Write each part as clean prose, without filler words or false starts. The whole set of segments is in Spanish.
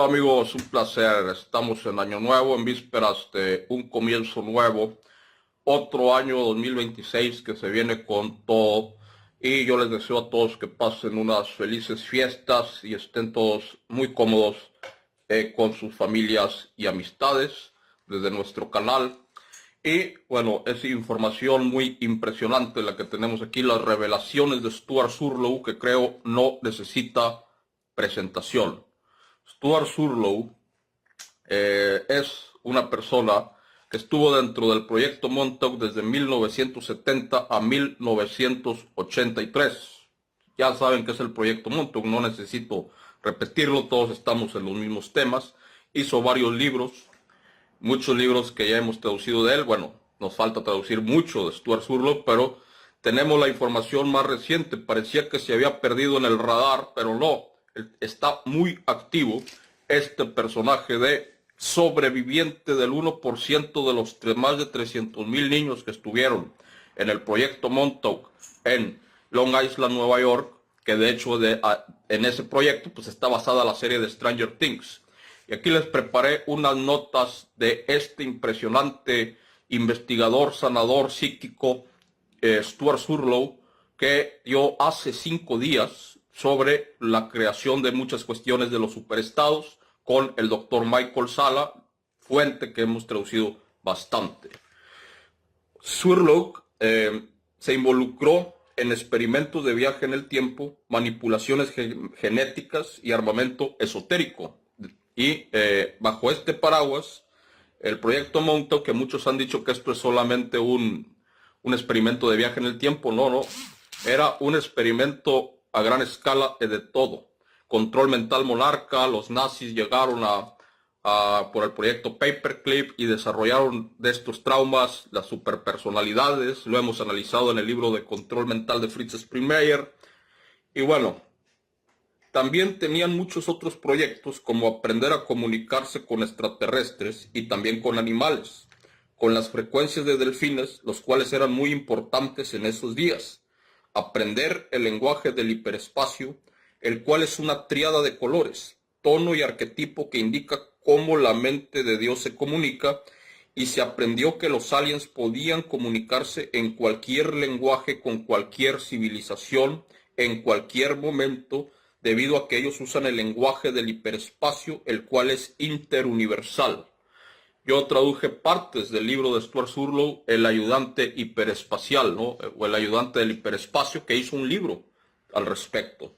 Hola amigos, un placer. Estamos en Año Nuevo, en vísperas de un comienzo nuevo, otro año 2026 que se viene con todo. Y yo les deseo a todos que pasen unas felices fiestas y estén todos muy cómodos con sus familias y amistades desde nuestro canal. Y bueno, es información muy impresionante la que tenemos aquí, las revelaciones de Stuart Surlow, que creo no necesita presentación. Stuart Surlow es una persona que estuvo dentro del proyecto Montauk desde 1970 a 1983. Ya saben que es el proyecto Montauk, no necesito repetirlo, todos estamos en los mismos temas. Hizo varios libros, muchos libros que ya hemos traducido de él. Bueno, nos falta traducir mucho de Stuart Surlow, pero tenemos la información más reciente. Parecía que se había perdido en el radar, pero no. Está muy activo este personaje de sobreviviente del 1% de los más de 300,000 niños que estuvieron en el proyecto Montauk en Long Island, Nueva York, que de hecho en ese proyecto pues está basada la serie de Stranger Things. Y aquí les preparé unas notas de este impresionante investigador, sanador psíquico, Stuart Surlow, que dio hace 5 días sobre la creación de muchas cuestiones de los superestados con el doctor Michael Salla, fuente que hemos traducido bastante. Surlow se involucró en experimentos de viaje en el tiempo, manipulaciones genéticas y armamento esotérico. Y bajo este paraguas, el proyecto Montauk, que muchos han dicho que esto es solamente un experimento de viaje en el tiempo, no, era un experimento a gran escala de todo. Control mental monarca, los nazis llegaron por el proyecto Paperclip y desarrollaron de estos traumas las superpersonalidades. Lo hemos analizado en el libro de Control Mental de Fritz Springmeier. Y bueno, también tenían muchos otros proyectos, como aprender a comunicarse con extraterrestres y también con animales, con las frecuencias de delfines, los cuales eran muy importantes en esos días. Aprender el lenguaje del hiperespacio, el cual es una tríada de colores, tono y arquetipo que indica cómo la mente de Dios se comunica, y se aprendió que los aliens podían comunicarse en cualquier lenguaje con cualquier civilización, en cualquier momento, debido a que ellos usan el lenguaje del hiperespacio, el cual es interuniversal. Yo traduje partes del libro de Stuart Surlow, El ayudante hiperespacial, ¿no? O El ayudante del hiperespacio, que hizo un libro al respecto.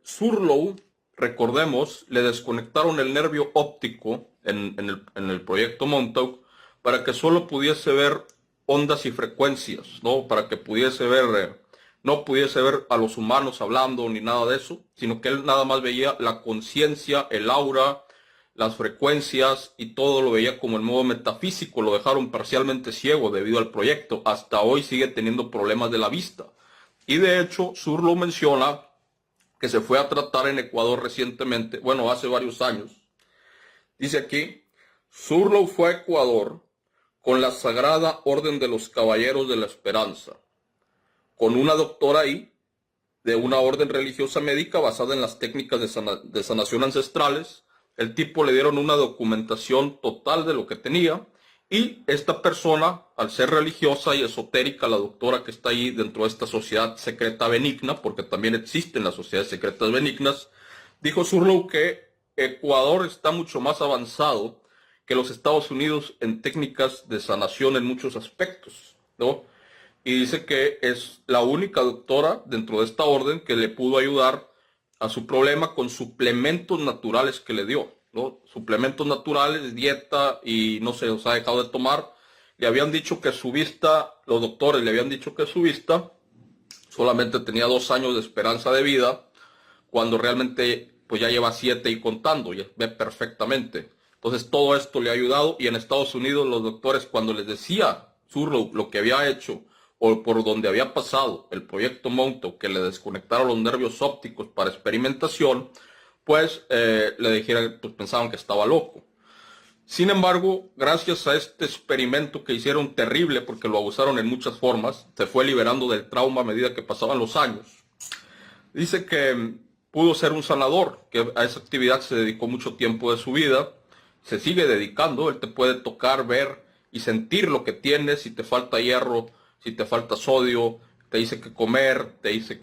Surlow, recordemos, le desconectaron el nervio óptico en el proyecto Montauk para que solo pudiese ver ondas y frecuencias, ¿no? Para que pudiese ver, no pudiese ver a los humanos hablando ni nada de eso, sino que él nada más veía la conciencia, el aura, las frecuencias, y todo lo veía como en modo metafísico. Lo dejaron parcialmente ciego debido al proyecto. Hasta hoy sigue teniendo problemas de la vista. Y de hecho, Surlow menciona que se fue a tratar en Ecuador recientemente, bueno, hace varios años. Dice aquí, Surlow fue a Ecuador con la Sagrada Orden de los Caballeros de la Esperanza, con una doctora ahí, de una orden religiosa médica basada en las técnicas de sanación ancestrales. El tipo le dieron una documentación total de lo que tenía, y esta persona, al ser religiosa y esotérica, la doctora que está ahí dentro de esta sociedad secreta benigna, porque también existen las sociedades secretas benignas, dijo Surlow que Ecuador está mucho más avanzado que los Estados Unidos en técnicas de sanación en muchos aspectos, ¿no? Y dice que es la única doctora dentro de esta orden que le pudo ayudar a su problema con suplementos naturales que le dio, ¿no? Suplementos naturales, dieta, y no se los ha dejado de tomar. Le habían dicho que su vista, los doctores le habían dicho que su vista solamente tenía 2 años de esperanza de vida, cuando realmente pues ya lleva 7 y contando, ya ve perfectamente. Entonces todo esto le ha ayudado, y en Estados Unidos los doctores, cuando les decía Surlow lo que había hecho o por donde había pasado el proyecto Montauk, que le desconectaron los nervios ópticos para experimentación, pues le dijeron, pues pensaban que estaba loco. Sin embargo, gracias a este experimento que hicieron terrible, porque lo abusaron en muchas formas, se fue liberando del trauma a medida que pasaban los años. Dice que pudo ser un sanador, que a esa actividad se dedicó mucho tiempo de su vida, se sigue dedicando. Él te puede tocar, ver y sentir lo que tienes, si te falta hierro, si te falta sodio, te dice qué comer, te dice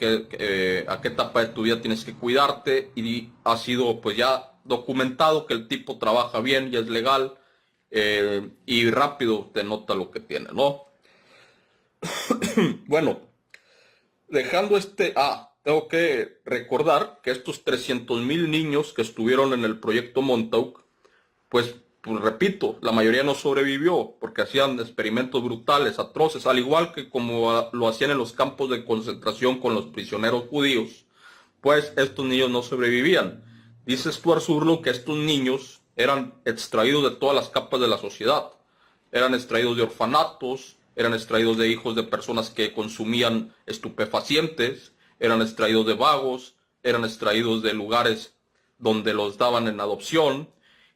a qué etapa de tu vida tienes que cuidarte, y ha sido pues ya documentado que el tipo trabaja bien y es legal, y rápido te nota lo que tiene, ¿no? Bueno, dejando tengo que recordar que estos 300,000 niños que estuvieron en el proyecto Montauk, pues repito, la mayoría no sobrevivió porque hacían experimentos brutales, atroces, al igual que como lo hacían en los campos de concentración con los prisioneros judíos. Pues estos niños no sobrevivían. Dice Stuart Surlow que estos niños eran extraídos de todas las capas de la sociedad. Eran extraídos de orfanatos, eran extraídos de hijos de personas que consumían estupefacientes, eran extraídos de vagos, eran extraídos de lugares donde los daban en adopción,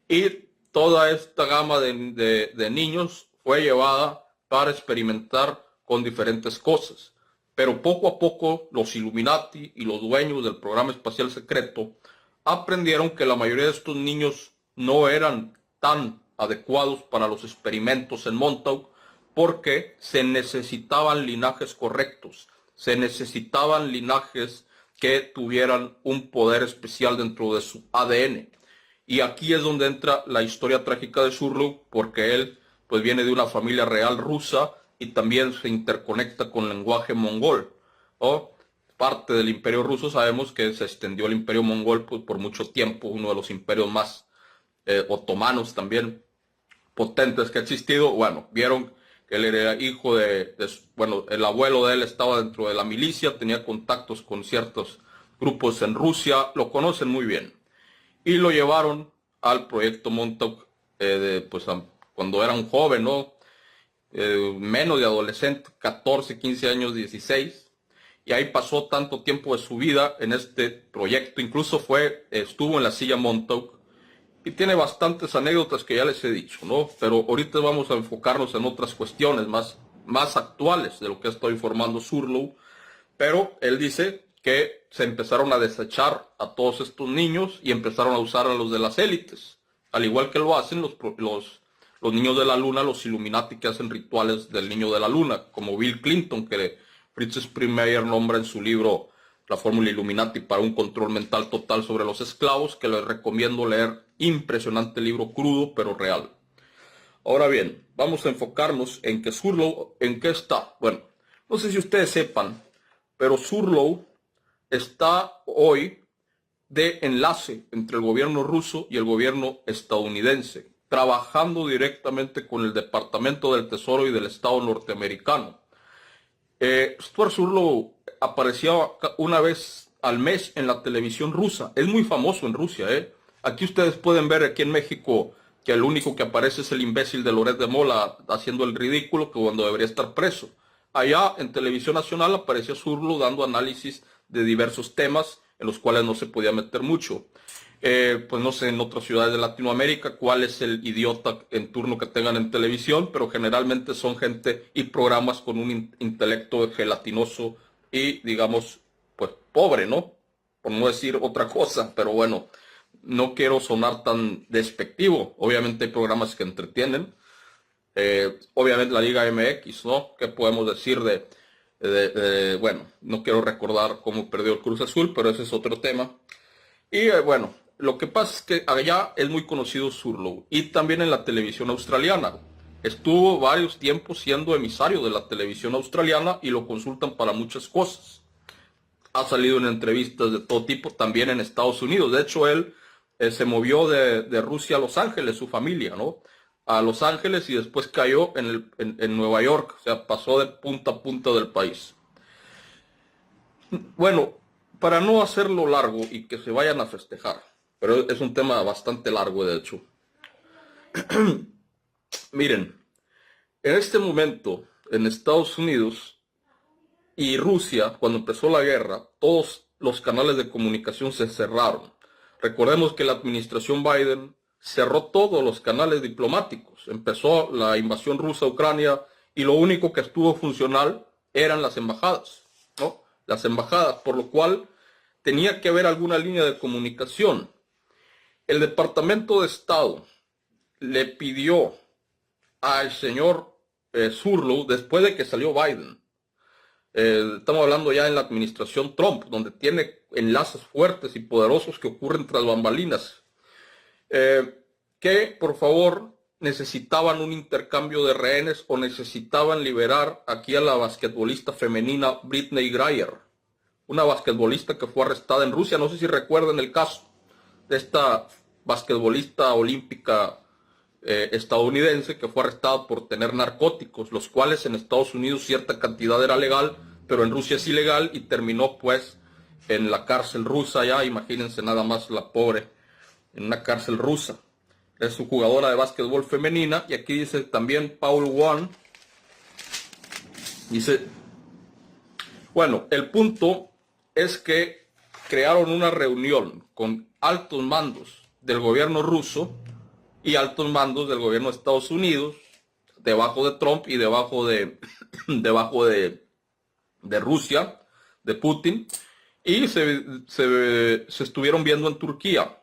y toda esta gama de niños fue llevada para experimentar con diferentes cosas. Pero poco a poco los Illuminati y los dueños del programa espacial secreto aprendieron que la mayoría de estos niños no eran tan adecuados para los experimentos en Montauk, porque se necesitaban linajes correctos, se necesitaban linajes que tuvieran un poder especial dentro de su ADN. Y aquí es donde entra la historia trágica de Surlow, porque él pues viene de una familia real rusa y también se interconecta con el lenguaje mongol, ¿no? Parte del imperio ruso. Sabemos que se extendió el imperio mongol pues, por mucho tiempo, uno de los imperios más otomanos también potentes que ha existido. Bueno, vieron que él era hijo bueno, el abuelo de él estaba dentro de la milicia, tenía contactos con ciertos grupos en Rusia, lo conocen muy bien. Y lo llevaron al proyecto Montauk, pues cuando era un joven, ¿no? Menos de adolescente, 14, 15 años, 16. Y ahí pasó tanto tiempo de su vida en este proyecto, incluso estuvo en la silla Montauk, y tiene bastantes anécdotas que ya les he dicho, ¿no? Pero ahorita vamos a enfocarnos en otras cuestiones más actuales de lo que está informando Surlow. Pero él dice que se empezaron a desechar a todos estos niños y empezaron a usar a los de las élites, al igual que lo hacen los niños de la luna, los Illuminati, que hacen rituales del niño de la luna, como Bill Clinton, que Fritz Springmeier nombra en su libro La fórmula Illuminati para un control mental total sobre los esclavos, que les recomiendo leer. Impresionante libro, crudo pero real. Ahora bien, vamos a enfocarnos en que Surlow, ¿en qué está? Bueno, no sé si ustedes sepan, pero Surlow está hoy de enlace entre el gobierno ruso y el gobierno estadounidense, trabajando directamente con el Departamento del Tesoro y del Estado norteamericano. Stuart Surlow aparecía una vez al mes en la televisión rusa. Es muy famoso en Rusia, ¿eh? Aquí ustedes pueden ver aquí en México que el único que aparece es el imbécil de Loret de Mola haciendo el ridículo, que cuando debería estar preso. Allá en Televisión Nacional aparecía Surlow dando análisis de diversos temas en los cuales no se podía meter mucho. Pues no sé en otras ciudades de Latinoamérica cuál es el idiota en turno que tengan en televisión, pero generalmente son gente y programas con un intelecto gelatinoso y, digamos, pues pobre, ¿no? Por no decir otra cosa, pero bueno, no quiero sonar tan despectivo. Obviamente hay programas que entretienen. Obviamente la Liga MX, ¿no? ¿Qué podemos decir bueno, no quiero recordar cómo perdió el Cruz Azul, pero ese es otro tema. Y bueno, lo que pasa es que allá es muy conocido Surlow, y también en la televisión australiana. Estuvo varios tiempos siendo emisario de la televisión australiana y lo consultan para muchas cosas. Ha salido en entrevistas de todo tipo, también en Estados Unidos. De hecho, él se movió de Rusia a Los Ángeles, su familia, ¿no? A Los Ángeles, y después cayó en Nueva York. O sea, pasó de punta a punta del país. Bueno, para no hacerlo largo y que se vayan a festejar, pero es un tema bastante largo de hecho. Miren, en este momento en Estados Unidos y Rusia, cuando empezó la guerra, todos los canales de comunicación se cerraron. Recordemos que la administración Biden cerró todos los canales diplomáticos. Empezó la invasión rusa a Ucrania y lo único que estuvo funcional eran las embajadas, ¿no? Las embajadas, por lo cual tenía que haber alguna línea de comunicación. El Departamento de Estado le pidió al señor Surlow, después de que salió Biden, estamos hablando ya en la administración Trump, donde tiene enlaces fuertes y poderosos que ocurren tras bambalinas, que por favor necesitaban un intercambio de rehenes o necesitaban liberar aquí a la basquetbolista femenina Brittney Griner, una basquetbolista que fue arrestada en Rusia. No sé si recuerdan el caso de esta basquetbolista olímpica estadounidense que fue arrestada por tener narcóticos, los cuales en Estados Unidos cierta cantidad era legal, pero en Rusia es ilegal, y terminó pues en la cárcel rusa. Ya imagínense nada más, la pobre en una cárcel rusa. Es su jugadora de básquetbol femenina. Y aquí dice también Paul Won, dice, bueno, el punto es que crearon una reunión con altos mandos del gobierno ruso y altos mandos del gobierno de Estados Unidos, debajo de Trump y debajo de Rusia, de Putin, y se estuvieron viendo en Turquía.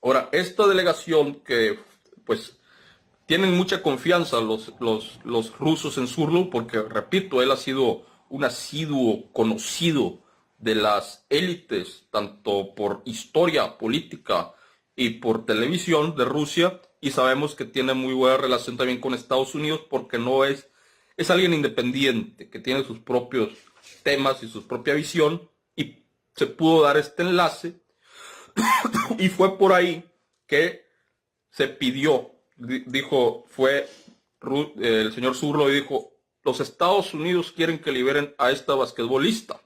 Ahora, esta delegación que pues tienen mucha confianza los rusos en Surlow, porque repito, él ha sido un asiduo conocido de las élites, tanto por historia política y por televisión de Rusia, y sabemos que tiene muy buena relación también con Estados Unidos, porque es alguien independiente, que tiene sus propios temas y su propia visión, y se pudo dar este enlace, y fue por ahí que se pidió, el señor Surlow y dijo, los Estados Unidos quieren que liberen a esta basquetbolista.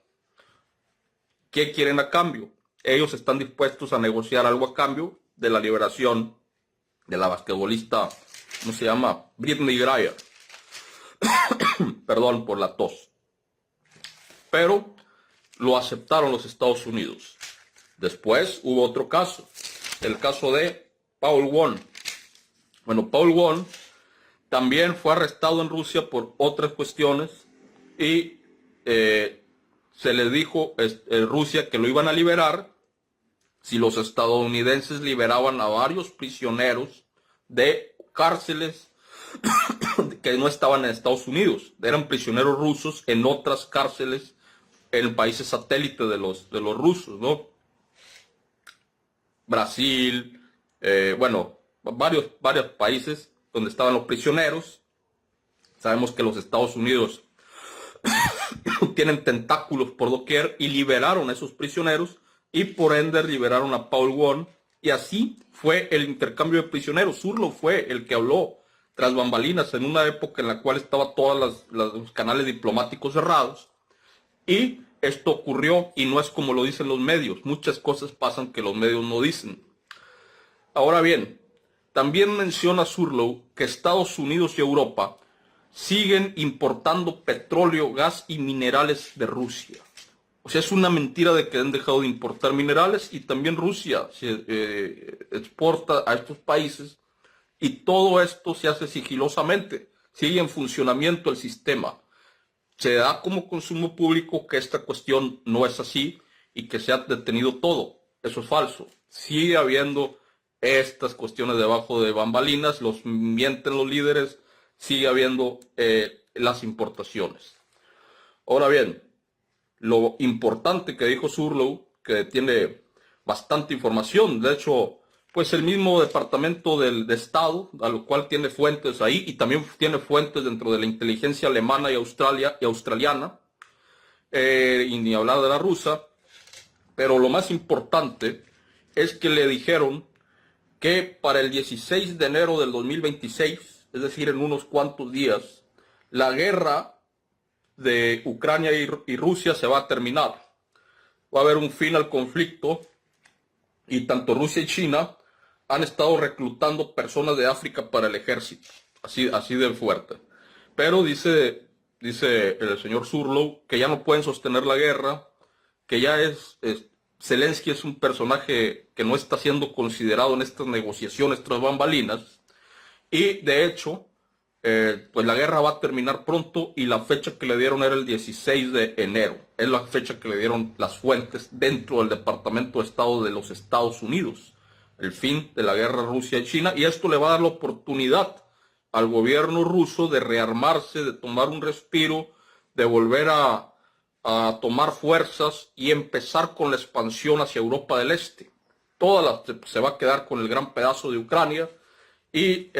¿Qué quieren a cambio? Ellos están dispuestos a negociar algo a cambio de la liberación de la basquetbolista, ¿cómo se llama? Brittney Griner. Perdón por la tos. Pero lo aceptaron los Estados Unidos. Después hubo otro caso, el caso de Paul Won. Bueno, Paul Won también fue arrestado en Rusia por otras cuestiones y se le dijo en Rusia que lo iban a liberar si los estadounidenses liberaban a varios prisioneros de cárceles que no estaban en Estados Unidos. Eran prisioneros rusos en otras cárceles en países satélites de los rusos, ¿no? Brasil, bueno, varios países donde estaban los prisioneros. Sabemos que los Estados Unidos tienen tentáculos por doquier y liberaron a esos prisioneros y por ende liberaron a Paul Won, y así fue el intercambio de prisioneros. Surlow fue el que habló tras bambalinas en una época en la cual estaban todos los canales diplomáticos cerrados, y esto ocurrió, y no es como lo dicen los medios. Muchas cosas pasan que los medios no dicen. Ahora bien, también menciona Surlow que Estados Unidos y Europa siguen importando petróleo, gas y minerales de Rusia. O sea, es una mentira de que han dejado de importar minerales, y también Rusia se exporta a estos países, y todo esto se hace sigilosamente. Sigue en funcionamiento el sistema. Se da como consumo público que esta cuestión no es así y que se ha detenido todo. Eso es falso. Sigue habiendo estas cuestiones debajo de bambalinas, los mienten los líderes, sigue habiendo las importaciones. Ahora bien, lo importante que dijo Surlow, que tiene bastante información, de hecho, pues el mismo Departamento de Estado, a lo cual tiene fuentes ahí, y también tiene fuentes dentro de la inteligencia alemana y australiana, y ni hablar de la rusa, pero lo más importante es que le dijeron que para el 16 de enero del 2026, es decir, en unos cuantos días, la guerra de Ucrania y Rusia se va a terminar. Va a haber un fin al conflicto, y tanto Rusia y China han estado reclutando personas de África para el ejército, así de fuerte. Pero dice el señor Surlow que ya no pueden sostener la guerra, que ya Zelensky es un personaje que no está siendo considerado en estas negociaciones tras bambalinas, y de hecho pues la guerra va a terminar pronto y la fecha que le dieron era el 16 de enero. Es la fecha que le dieron las fuentes dentro del Departamento de Estado de los Estados Unidos. El fin de la guerra Rusia y China, y esto le va a dar la oportunidad al gobierno ruso de rearmarse, de tomar un respiro, de volver a tomar fuerzas y empezar con la expansión hacia Europa del Este. Se va a quedar con el gran pedazo de Ucrania y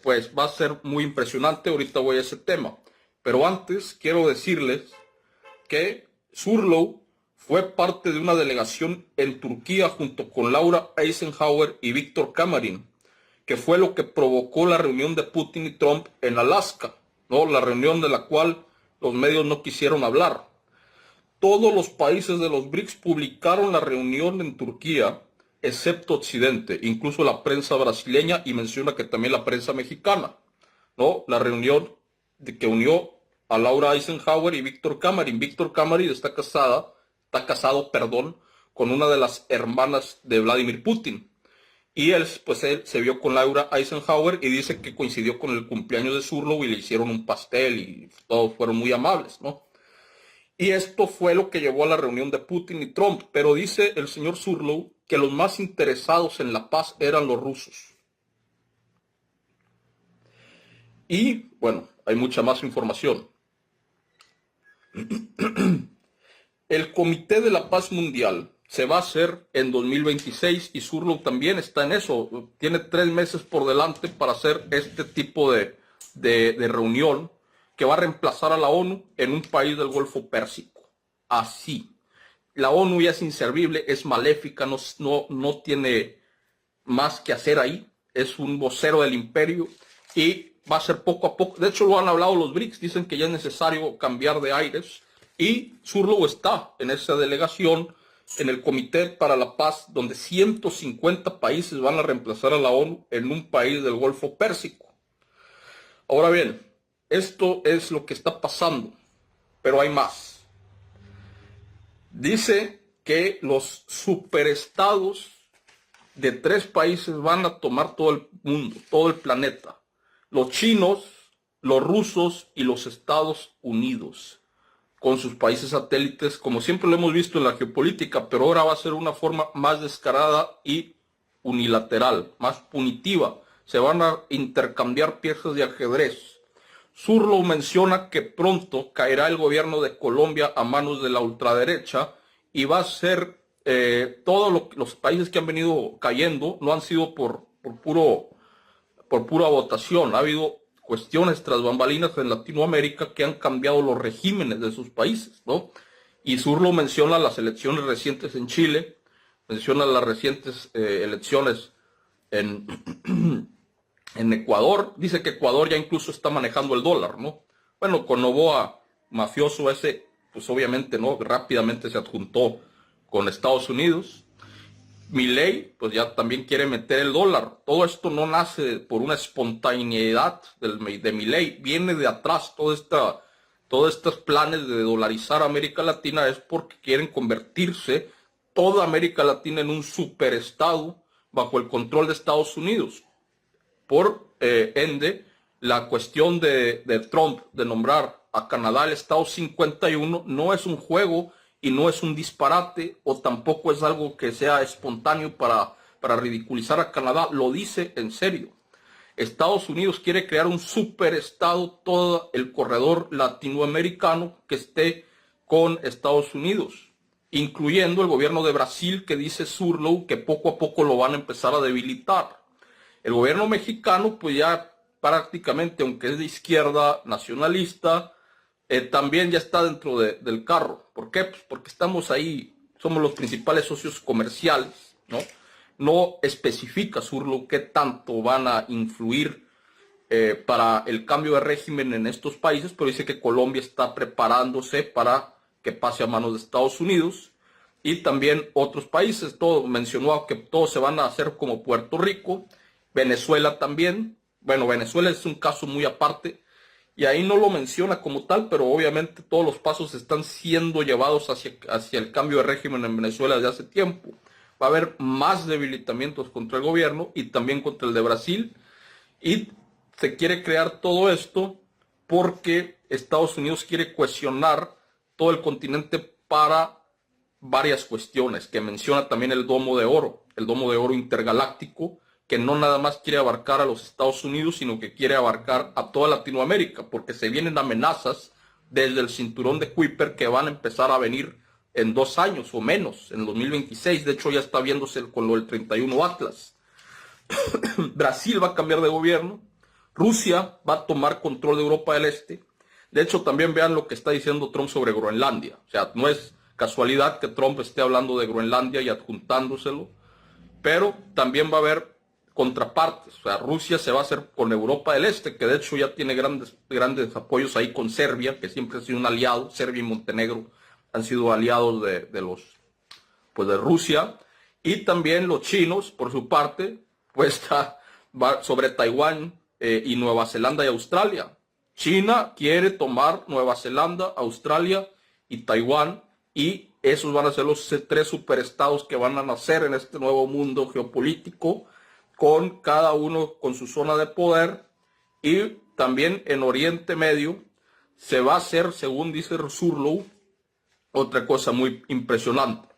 pues va a ser muy impresionante. Ahorita voy a ese tema. Pero antes quiero decirles que Surlow fue parte de una delegación en Turquía junto con Laura Eisenhower y Víctor Kamarin, que fue lo que provocó la reunión de Putin y Trump en Alaska, ¿no? La reunión de la cual los medios no quisieron hablar. Todos los países de los BRICS publicaron la reunión en Turquía, excepto Occidente, incluso la prensa brasileña, y menciona que también la prensa mexicana, ¿no? La reunión que unió a Laura Eisenhower y Víctor Kamarin. Víctor Kamarin está casado, con una de las hermanas de Vladimir Putin. Y él se vio con Laura Eisenhower y dice que coincidió con el cumpleaños de Surlow y le hicieron un pastel y todos fueron muy amables, ¿no? Y esto fue lo que llevó a la reunión de Putin y Trump. Pero dice el señor Surlow que los más interesados en la paz eran los rusos. Y, bueno, hay mucha más información. El Comité de la Paz Mundial se va a hacer en 2026 y Surlow también está en eso. Tiene 3 meses por delante para hacer este tipo de reunión que va a reemplazar a la ONU en un país del Golfo Pérsico. Así. La ONU ya es inservible, es maléfica, no tiene más que hacer ahí. Es un vocero del imperio y va a ser poco a poco. De hecho, lo han hablado los BRICS, dicen que ya es necesario cambiar de aires. Y Surlow está en esa delegación, en el Comité para la Paz, donde 150 países van a reemplazar a la ONU en un país del Golfo Pérsico. Ahora bien, esto es lo que está pasando, pero hay más. Dice que los superestados de 3 países van a tomar todo el mundo, todo el planeta. Los chinos, los rusos y los Estados Unidos, con sus países satélites, como siempre lo hemos visto en la geopolítica, pero ahora va a ser una forma más descarada y unilateral, más punitiva. Se van a intercambiar piezas de ajedrez. Surlow menciona que pronto caerá el gobierno de Colombia a manos de la ultraderecha y va a ser todos los países que han venido cayendo no han sido por pura votación. Ha habido cuestiones tras bambalinas en Latinoamérica que han cambiado los regímenes de sus países, ¿no? Y Surlow menciona las elecciones recientes en Chile, menciona las recientes elecciones en Ecuador. Dice que Ecuador ya incluso está manejando el dólar, ¿no? Bueno, con Noboa, mafioso ese, pues obviamente, ¿no? Rápidamente se adjuntó con Estados Unidos. Milei, pues ya también quiere meter el dólar. Todo esto no nace por una espontaneidad de Milei, viene de atrás. Todos estos planes de dolarizar América Latina es porque quieren convertirse toda América Latina en un superestado bajo el control de Estados Unidos. Por ende, la cuestión de Trump de nombrar a Canadá el Estado 51 no es un juego y no es un disparate, o tampoco es algo que sea espontáneo para ridiculizar a Canadá. Lo dice en serio. Estados Unidos quiere crear un superestado, todo el corredor latinoamericano que esté con Estados Unidos, incluyendo el gobierno de Brasil, que dice Surlow que poco a poco lo van a empezar a debilitar. El gobierno mexicano, pues ya prácticamente, aunque es de izquierda, nacionalista, también ya está dentro del carro. ¿Por qué? Pues porque estamos ahí, somos los principales socios comerciales, ¿no? No especifica Surlow qué tanto van a influir para el cambio de régimen en estos países, pero dice que Colombia está preparándose para que pase a manos de Estados Unidos y también otros países. Todo mencionó que todos se van a hacer como Puerto Rico, Venezuela también. Bueno, Venezuela es un caso muy aparte y ahí no lo menciona como tal, pero obviamente todos los pasos están siendo llevados hacia el cambio de régimen en Venezuela desde hace tiempo. Va a haber más debilitamientos contra el gobierno y también contra el de Brasil, y se quiere crear todo esto porque Estados Unidos quiere cohesionar todo el continente para varias cuestiones, que menciona también el Domo de Oro intergaláctico, que no nada más quiere abarcar a los Estados Unidos, sino que quiere abarcar a toda Latinoamérica, porque se vienen amenazas desde el cinturón de Kuiper que van a empezar a venir en 2 años o menos, en 2026. De hecho, ya está viéndose con lo del 31 Atlas. Brasil va a cambiar de gobierno. Rusia va a tomar control de Europa del Este. De hecho, también vean lo que está diciendo Trump sobre Groenlandia. O sea, no es casualidad que Trump esté hablando de Groenlandia y adjuntándoselo, pero también va a haber contrapartes. O sea, Rusia se va a hacer con Europa del Este, que de hecho ya tiene grandes apoyos ahí con Serbia, que siempre ha sido un aliado. Serbia y Montenegro han sido aliados de Rusia. Y también los chinos, por su parte, pues va sobre Taiwán y Nueva Zelanda y Australia. China quiere tomar Nueva Zelanda, Australia y Taiwán, y esos van a ser los 3 superestados que van a nacer en este nuevo mundo geopolítico, con cada uno con su zona de poder. Y también en Oriente Medio se va a hacer, según dice Surlow, otra cosa muy impresionante.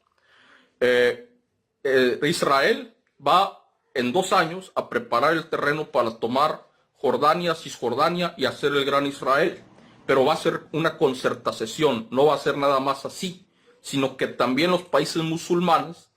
Israel va en 2 años a preparar el terreno para tomar Jordania, Cisjordania y hacer el Gran Israel. Pero va a ser una concertación, no va a ser nada más así, sino que también los países musulmanes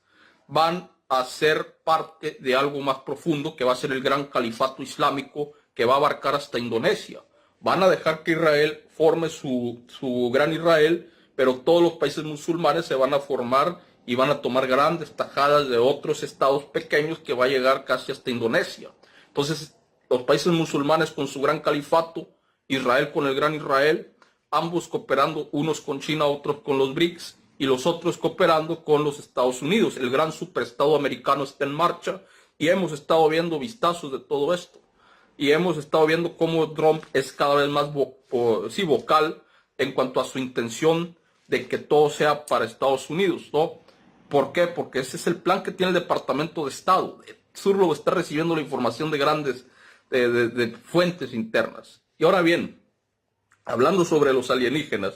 van a ser parte de algo más profundo, que va a ser el Gran Califato Islámico, que va a abarcar hasta Indonesia. Van a dejar que Israel forme su Gran Israel, pero todos los países musulmanes se van a formar y van a tomar grandes tajadas de otros estados pequeños que va a llegar casi hasta Indonesia. Entonces, los países musulmanes con su gran califato, Israel con el Gran Israel, ambos cooperando, unos con China, otros con los BRICS, y los otros cooperando con los Estados Unidos. El gran superestado americano está en marcha, y hemos estado viendo vistazos de todo esto. Y hemos estado viendo cómo Trump es cada vez más vocal en cuanto a su intención de que todo sea para Estados Unidos, ¿no? ¿Por qué? Porque ese es el plan que tiene el Departamento de Estado. Surlow está recibiendo la información de grandes de fuentes internas. Y ahora bien, hablando sobre los alienígenas,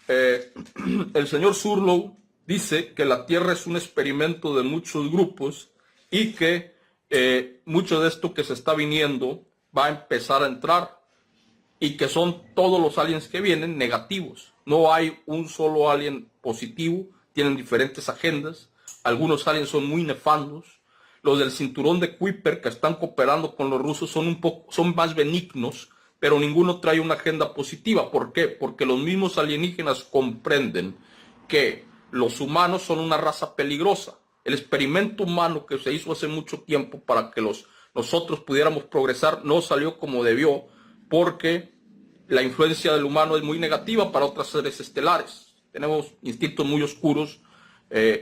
el señor Surlow dice que la Tierra es un experimento de muchos grupos y que mucho de esto que se está viniendo va a empezar a entrar, y que son todos los aliens que vienen negativos. No hay un solo alien positivo, tienen diferentes agendas. Algunos aliens son muy nefandos. Los del cinturón de Kuiper, que están cooperando con los rusos, son más benignos, pero ninguno trae una agenda positiva. ¿Por qué? Porque los mismos alienígenas comprenden que los humanos son una raza peligrosa. El experimento humano que se hizo hace mucho tiempo para que nosotros pudiéramos progresar no salió como debió, porque la influencia del humano es muy negativa para otras seres estelares. Tenemos instintos muy oscuros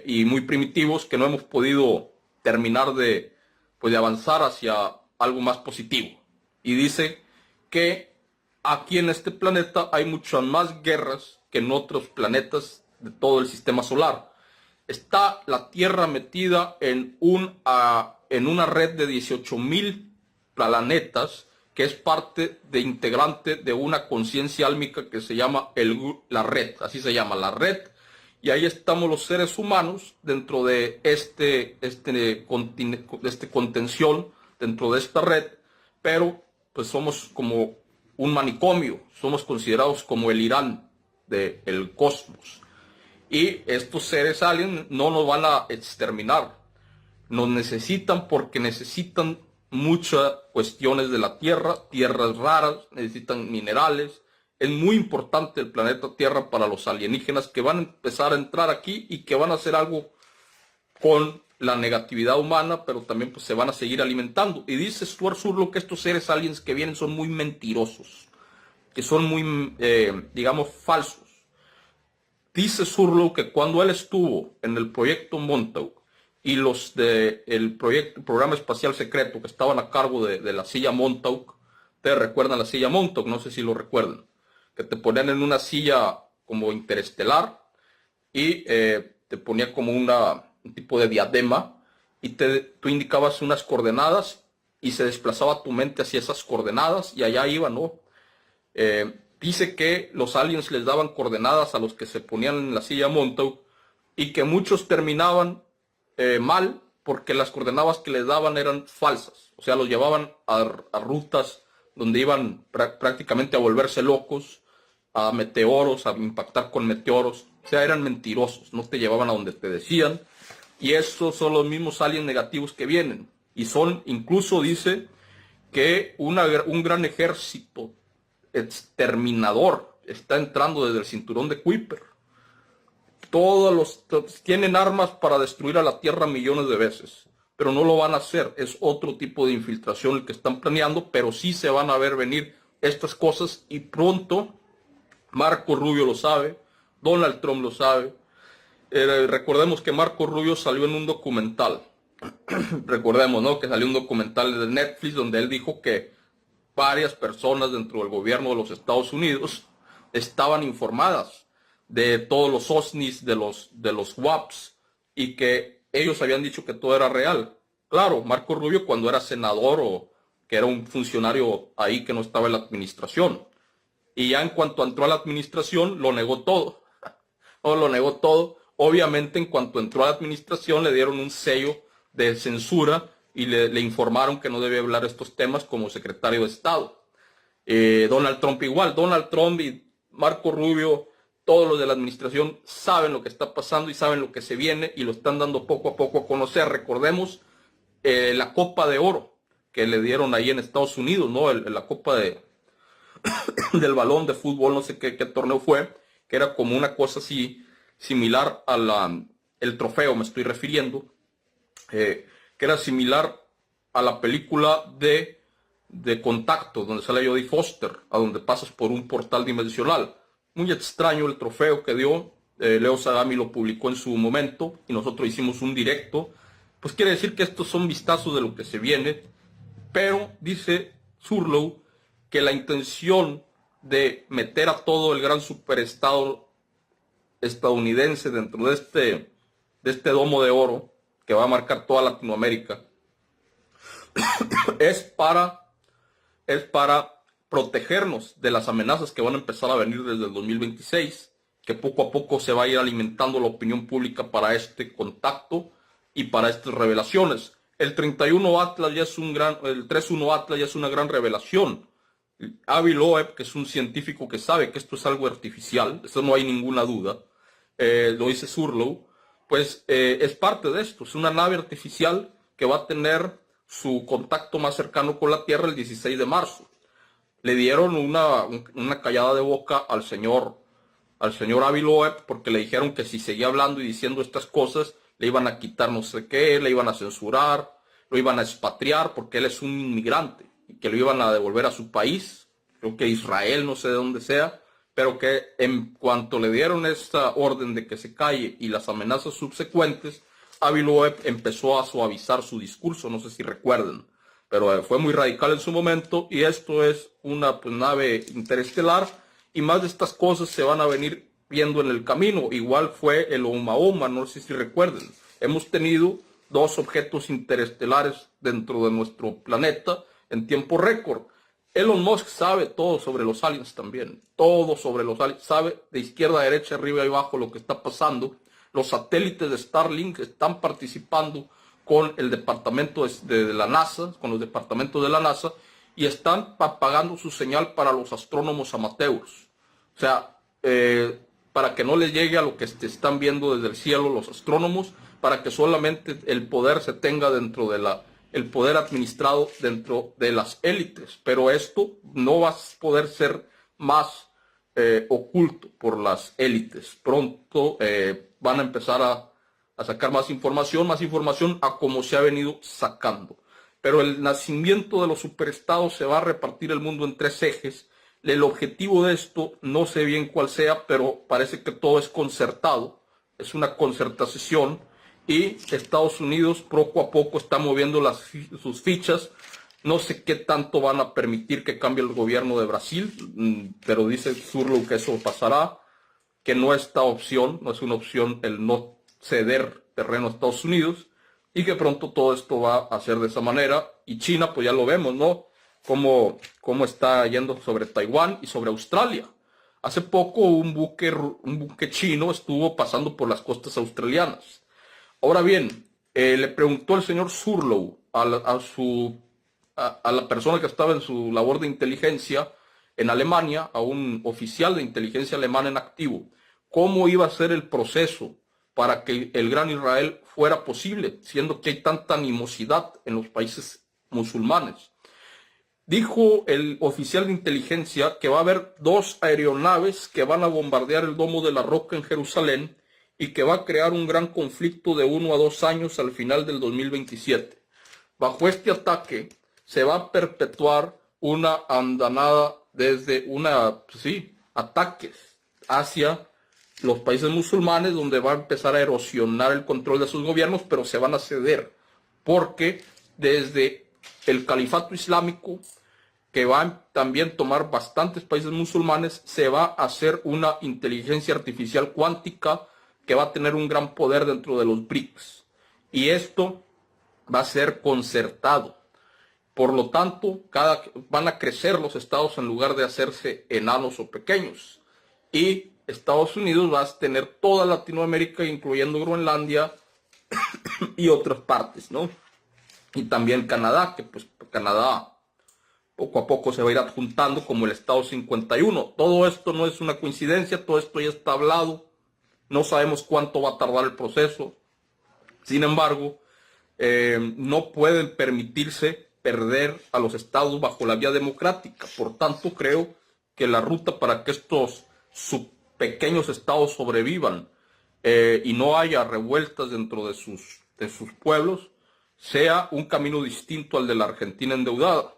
y muy primitivos que no hemos podido terminar de avanzar hacia algo más positivo. Y dice que aquí en este planeta hay muchas más guerras que en otros planetas de todo el sistema solar. Está la Tierra metida en una red de 18,000 planetas, que es parte integrante de una conciencia álmica que se llama la red, así se llama, la red. Y ahí estamos los seres humanos dentro de este contención, dentro de esta red, pero pues somos como un manicomio, somos considerados como el Irán del cosmos. Y estos seres aliens no nos van a exterminar, nos necesitan porque necesitan muchas cuestiones de la Tierra, tierras raras, necesitan minerales. Es muy importante el planeta Tierra para los alienígenas que van a empezar a entrar aquí y que van a hacer algo con la negatividad humana, pero también pues se van a seguir alimentando. Y dice Stuart Surlow que estos seres aliens que vienen son muy mentirosos, que son muy, digamos, falsos. Dice Surlow que cuando él estuvo en el proyecto Montauk y los del programa espacial secreto que estaban a cargo de la silla Montauk, ¿ustedes recuerdan la silla Montauk? No sé si lo recuerdan. Que te ponían en una silla como interestelar y te ponía como un tipo de diadema, y tú indicabas unas coordenadas y se desplazaba tu mente hacia esas coordenadas y allá iba, ¿no? Dice que los aliens les daban coordenadas a los que se ponían en la silla Montauk y que muchos terminaban mal porque las coordenadas que les daban eran falsas. O sea, los llevaban a rutas donde iban prácticamente a volverse locos, a meteoros, a impactar con meteoros. O sea, eran mentirosos, no te llevaban a donde te decían. Y estos son los mismos aliens negativos que vienen. Y son, incluso dice, que un gran ejército exterminador está entrando desde el cinturón de Kuiper. Todos tienen armas para destruir a la Tierra millones de veces, pero no lo van a hacer. Es otro tipo de infiltración el que están planeando, pero sí se van a ver venir estas cosas y pronto. Marco Rubio lo sabe, Donald Trump lo sabe. Recordemos que Marco Rubio salió en un documental. Recordemos, ¿no? Que salió un documental de Netflix donde él dijo que varias personas dentro del gobierno de los Estados Unidos estaban informadas de todos los OSNIs, de los WAPs, y que ellos habían dicho que todo era real. Claro, Marco Rubio cuando era senador o que era un funcionario ahí que no estaba en la administración. Y ya en cuanto entró a la administración, lo negó todo. No, lo negó todo. Obviamente, en cuanto entró a la administración, le dieron un sello de censura y le informaron que no debe hablar estos temas como secretario de Estado. Donald Trump igual. Donald Trump y Marco Rubio, todos los de la administración, saben lo que está pasando y saben lo que se viene y lo están dando poco a poco a conocer. Recordemos la Copa de Oro que le dieron ahí en Estados Unidos, ¿no? La Copa del balón de fútbol, no sé qué torneo fue, que era como una cosa así similar a el trofeo, me estoy refiriendo, que era similar a la película de Contacto, donde sale Jodie Foster, a donde pasas por un portal dimensional. Muy extraño el trofeo que dio. Leo Sagami lo publicó en su momento y nosotros hicimos un directo. Pues quiere decir que estos son vistazos de lo que se viene, pero dice Zurlow que la intención de meter a todo el gran superestado estadounidense dentro de este domo de oro que va a marcar toda Latinoamérica es para protegernos de las amenazas que van a empezar a venir desde el 2026, que poco a poco se va a ir alimentando la opinión pública para este contacto y para estas revelaciones. El 31 Atlas ya es el 3-1 Atlas ya es una gran revelación. Avi Loeb, que es un científico que sabe que esto es algo artificial, eso no hay ninguna duda, lo dice Zurlow, pues es parte de esto, es una nave artificial que va a tener su contacto más cercano con la Tierra el 16 de marzo. Le dieron una callada de boca al señor Avi Loeb porque le dijeron que si seguía hablando y diciendo estas cosas le iban a quitar no sé qué, le iban a censurar, lo iban a expatriar porque él es un inmigrante y que lo iban a devolver a su país, creo que Israel, no sé de dónde sea, pero que en cuanto le dieron esta orden de que se calle y las amenazas subsecuentes, Avi Loeb empezó a suavizar su discurso, no sé si recuerden, pero fue muy radical en su momento y esto es una nave interestelar y más de estas cosas se van a venir viendo en el camino. Igual fue el Oumuamua, no sé si recuerden. Hemos tenido 2 objetos interestelares dentro de nuestro planeta en tiempo récord. Elon Musk sabe todo sobre los aliens también, todo sobre los aliens, sabe de izquierda a derecha, arriba y abajo lo que está pasando. Los satélites de Starlink están participando con el departamento de la NASA, con los departamentos de la NASA, y están pagando su señal para los astrónomos amateurs. O sea, para que no les llegue a lo que están viendo desde el cielo los astrónomos, para que solamente el poder se tenga dentro de el poder administrado dentro de las élites. Pero esto no va a poder ser más oculto por las élites. Pronto van a empezar a sacar más información a como se ha venido sacando. Pero el nacimiento de los superestados se va a repartir el mundo en 3 ejes. El objetivo de esto no sé bien cuál sea, pero parece que todo es concertado. Es una concertación y Estados Unidos poco a poco está moviendo sus fichas. No sé qué tanto van a permitir que cambie el gobierno de Brasil, pero dice Zurlow que eso pasará, que no es una opción el no ceder terreno a Estados Unidos. y que pronto todo esto va a ser de esa manera. Y China, pues ya lo vemos, ¿no? Cómo está yendo sobre Taiwán y sobre Australia. Hace poco un buque chino estuvo pasando por las costas australianas. Ahora bien, le preguntó el señor Surlow a la persona que estaba en su labor de inteligencia en Alemania, a un oficial de inteligencia alemana en activo, cómo iba a ser el proceso para que el Gran Israel fuera posible, siendo que hay tanta animosidad en los países musulmanes. Dijo el oficial de inteligencia que va a haber 2 aeronaves que van a bombardear el Domo de la Roca en Jerusalén y que va a crear un gran conflicto de 1 a 2 años al final del 2027. Bajo este ataque se va a perpetuar una andanada desde ataques hacia los países musulmanes, donde va a empezar a erosionar el control de sus gobiernos, pero se van a ceder, porque desde el califato islámico, que va a también tomar bastantes países musulmanes, se va a hacer una inteligencia artificial cuántica que va a tener un gran poder dentro de los BRICS. Y esto va a ser concertado. Por lo tanto, van a crecer los estados en lugar de hacerse enanos o pequeños. Y Estados Unidos va a tener toda Latinoamérica, incluyendo Groenlandia y otras partes, ¿no? Y también Canadá, que pues Canadá poco a poco se va a ir adjuntando como el Estado 51. Todo esto no es una coincidencia, todo esto ya está hablado. No sabemos cuánto va a tardar el proceso. Sin embargo, no pueden permitirse perder a los estados bajo la vía democrática. Por tanto, creo que la ruta para que estos pequeños estados sobrevivan y no haya revueltas dentro de sus pueblos sea un camino distinto al de la Argentina endeudada,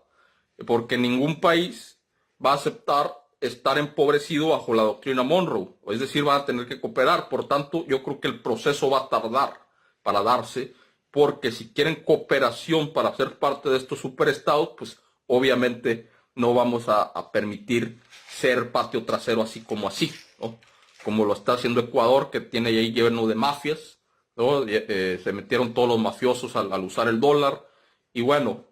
porque ningún país va a aceptar estar empobrecido bajo la doctrina Monroe, es decir, van a tener que cooperar. Por tanto, yo creo que el proceso va a tardar para darse, porque si quieren cooperación para ser parte de estos superestados, pues obviamente no vamos a permitir ser patio trasero así, ¿no? Como lo está haciendo Ecuador, que tiene ahí lleno de mafias, ¿no? Se metieron todos los mafiosos al usar el dólar, y bueno,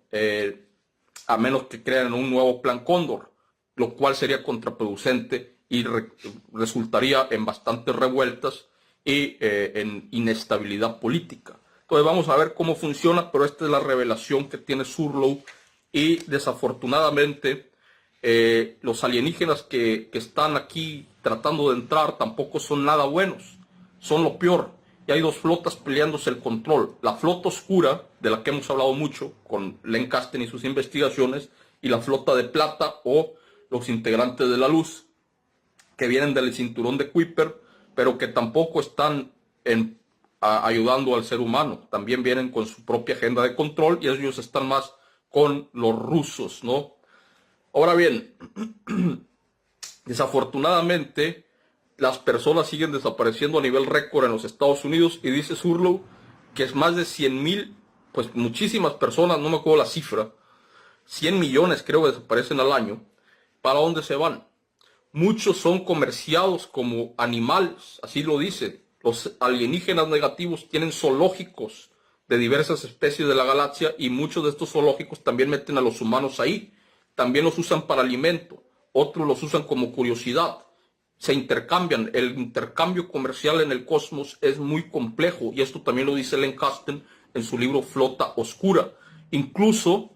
a menos que crean un nuevo plan Cóndor, lo cual sería contraproducente y resultaría en bastantes revueltas y en inestabilidad política. Entonces vamos a ver cómo funciona, pero esta es la revelación que tiene Surlow, y desafortunadamente los alienígenas que están aquí tratando de entrar tampoco son nada buenos, son lo peor. Y hay 2 flotas peleándose el control: la flota oscura, de la que hemos hablado mucho con Len Kasten y sus investigaciones, y la flota de plata, o los integrantes de la luz, que vienen del cinturón de Kuiper, pero que tampoco están ayudando al ser humano. También vienen con su propia agenda de control, y ellos están más con los rusos, ¿no? Ahora bien, desafortunadamente, las personas siguen desapareciendo a nivel récord en los Estados Unidos, y dice Surlow que es más de 100,000, pues muchísimas personas, no me acuerdo la cifra, 100 millones creo que desaparecen al año. ¿Para dónde se van? Muchos son comerciados como animales, así lo dice. Los alienígenas negativos tienen zoológicos de diversas especies de la galaxia, y muchos de estos zoológicos también meten a los humanos ahí. También los usan para alimento, otros los usan como curiosidad. Se intercambian. El intercambio comercial en el cosmos es muy complejo, y esto también lo dice Len Kasten en su libro Flota Oscura. Incluso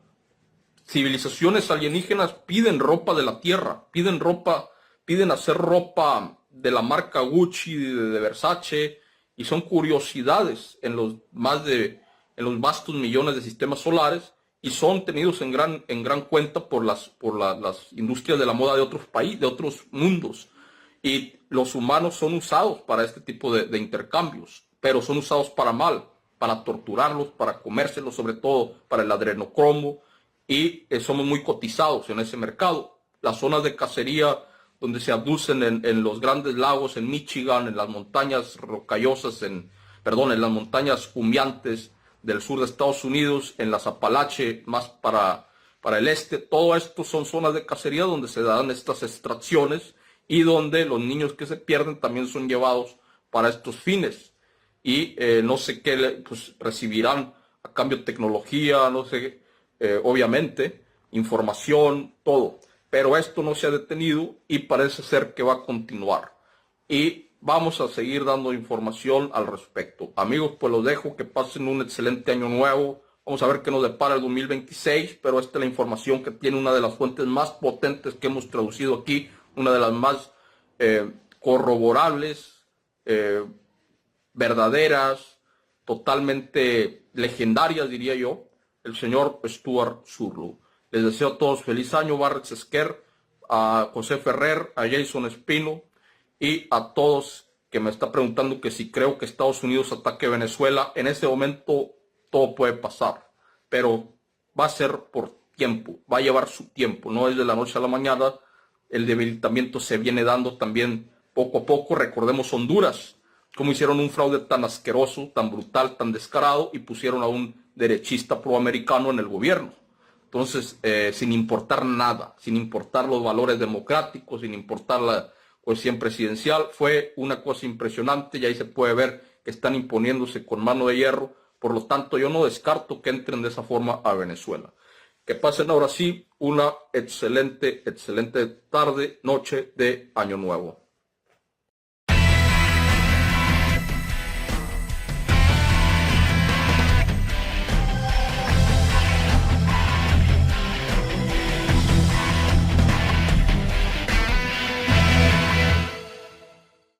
civilizaciones alienígenas piden ropa de la Tierra, piden hacer ropa de la marca Gucci, de Versace, y son curiosidades en los vastos millones de sistemas solares, y son tenidos en gran cuenta por las industrias de la moda de otros países, de otros mundos. Y los humanos son usados para este tipo de intercambios, pero son usados para mal, para torturarlos, para comérselos, sobre todo para el adrenocromo, y somos muy cotizados en ese mercado. Las zonas de cacería donde se abducen en los grandes lagos, en Michigan, en las montañas rocallosas, en las montañas humeantes del sur de Estados Unidos, en las Apalaches, más para el este, todo esto son zonas de cacería donde se dan estas extracciones, y donde los niños que se pierden también son llevados para estos fines, y no sé qué, pues recibirán a cambio de tecnología, no sé, obviamente, información, todo. Pero esto no se ha detenido y parece ser que va a continuar. Y vamos a seguir dando información al respecto. Amigos, pues los dejo, que pasen un excelente año nuevo. Vamos a ver qué nos depara el 2026, pero esta es la información que tiene una de las fuentes más potentes que hemos traducido aquí, una de las más corroborables, verdaderas, totalmente legendarias, diría yo, el señor Stuart Surlow. Les deseo a todos feliz año, Barrett Esquer, a José Ferrer, a Jason Espino y a todos que me está preguntando que si creo que Estados Unidos ataque Venezuela. En este momento todo puede pasar, pero va a ser por tiempo, va a llevar su tiempo, no es de la noche a la mañana. El debilitamiento se viene dando también poco a poco. Recordemos Honduras, cómo hicieron un fraude tan asqueroso, tan brutal, tan descarado y pusieron a un derechista proamericano en el gobierno. Entonces, sin importar nada, sin importar los valores democráticos, sin importar la cuestión presidencial, fue una cosa impresionante y ahí se puede ver que están imponiéndose con mano de hierro. Por lo tanto, yo no descarto que entren de esa forma a Venezuela. Que pasen ahora sí una excelente, excelente tarde, noche de Año Nuevo.